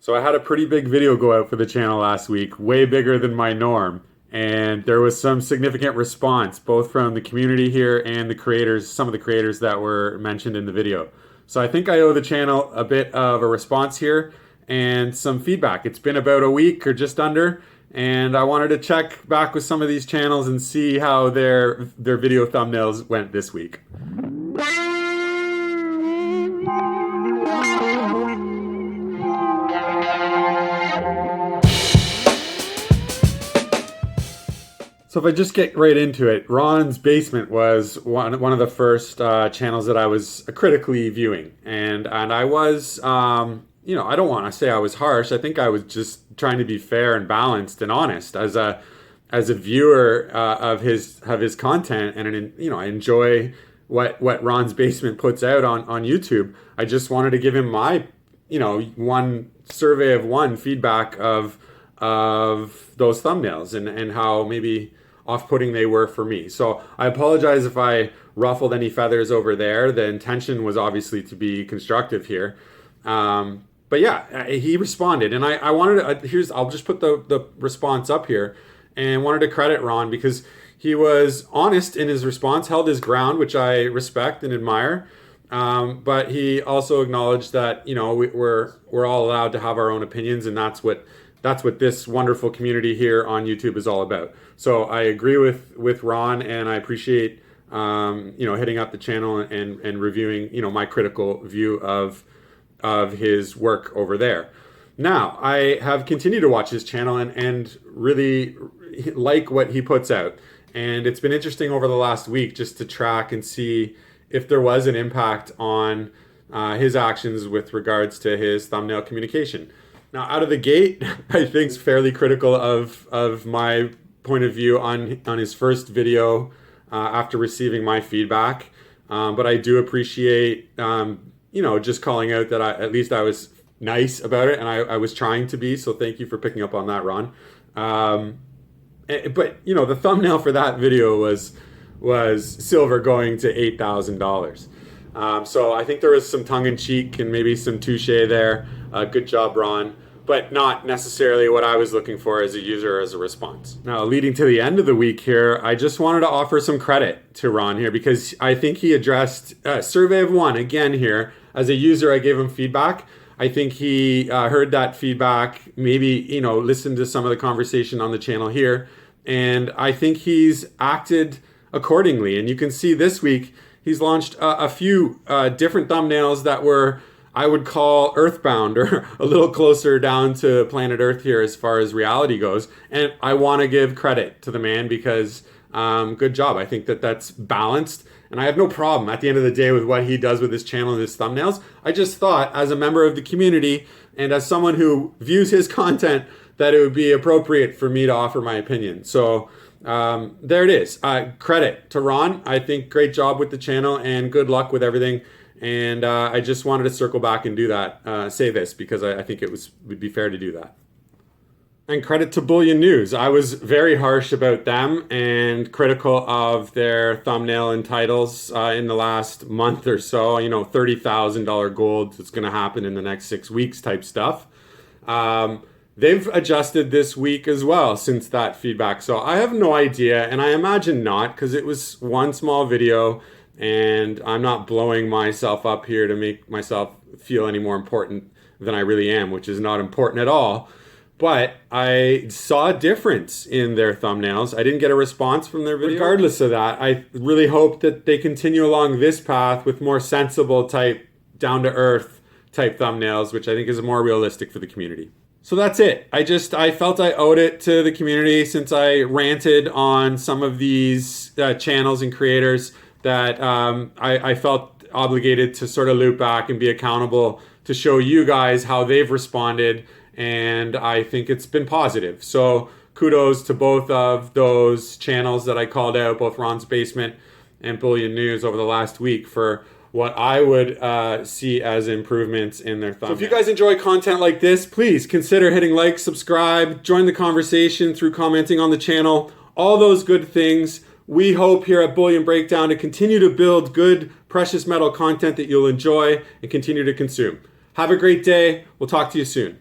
So I had a pretty big video go out for the channel last week, way bigger than my norm. And there was some significant response, both from the community here and the creators, some of the creators that were mentioned in the video. So I think I owe the channel a bit of a response here and some feedback. It's been about a week or just under, and I wanted to check back with some of these channels and see how their video thumbnails went this week. So if I just get right into it, Ron's Basement was one of the first channels that I was critically viewing, and I was, you know, I don't want to say I was harsh. I think I was just trying to be fair and balanced and honest as a viewer of his content, and you know, I enjoy what Ron's Basement puts out on YouTube. I just wanted to give him my, you know, one survey of one feedback of those thumbnails and how maybe off-putting they were for me. So I apologize if I ruffled any feathers over there. The intention was obviously to be constructive here. But yeah, he responded, and I wanted to, I'll just put the response up here, and wanted to credit Ron because he was honest in his response, held his ground, which I respect and admire. But he also acknowledged that, you know, we're all allowed to have our own opinions, and that's what this wonderful community here on YouTube is all about. So I agree with Ron, and I appreciate you know, hitting up the channel and reviewing, you know, my critical view of his work over there. Now, I have continued to watch his channel and really like what he puts out. And it's been interesting over the last week just to track and see if there was an impact on his actions with regards to his thumbnail communication. Now, out of the gate, I think it's fairly critical of my point of view on his first video after receiving my feedback. But I do appreciate, you know, just calling out that at least I was nice about it, and I was trying to be. So thank you for picking up on that, Ron. But you know, the thumbnail for that video was silver going to $8,000. So I think there was some tongue-in-cheek and maybe some touche there. Good job, Ron. But not necessarily what I was looking for as a user, as a response. Now, leading to the end of the week here, I just wanted to offer some credit to Ron here because I think he addressed survey of one again here. As a user, I gave him feedback. I think he heard that feedback, maybe, you know, listened to some of the conversation on the channel here, and I think he's acted accordingly. And you can see this week, he's launched a few different thumbnails that were, I would call, earthbound, or a little closer down to planet Earth here as far as reality goes. And I want to give credit to the man because good job. I think that's balanced, and I have no problem at the end of the day with what he does with his channel and his thumbnails. I just thought, as a member of the community and as someone who views his content, that it would be appropriate for me to offer my opinion. So there it is. Credit to Ron. I think great job with the channel and good luck with everything. And I just wanted to circle back and do that, say this, because I think it would be fair to do that. And credit to Bullion News. I was very harsh about them and critical of their thumbnail and titles in the last month or so. You know, $30,000 gold that's going to happen in the next 6 weeks type stuff. They've adjusted this week as well since that feedback. So I have no idea, and I imagine not, because it was one small video. And I'm not blowing myself up here to make myself feel any more important than I really am, which is not important at all. But I saw a difference in their thumbnails. I didn't get a response from their video. Regardless of that, I really hope that they continue along this path with more sensible type, down-to-earth type thumbnails, which I think is more realistic for the community. So that's it. I felt I owed it to the community since I ranted on some of these channels and creators that I felt obligated to sort of loop back and be accountable to show you guys how they've responded, and I think it's been positive. So kudos to both of those channels that I called out, both Ron's Basement and Bullion News, over the last week for what I would see as improvements in their thumbnails. So if you guys enjoy content like this, please consider hitting like, subscribe, join the conversation through commenting on the channel, all those good things. We hope here at Bullion Breakdown to continue to build good precious metal content that you'll enjoy and continue to consume. Have a great day. We'll talk to you soon.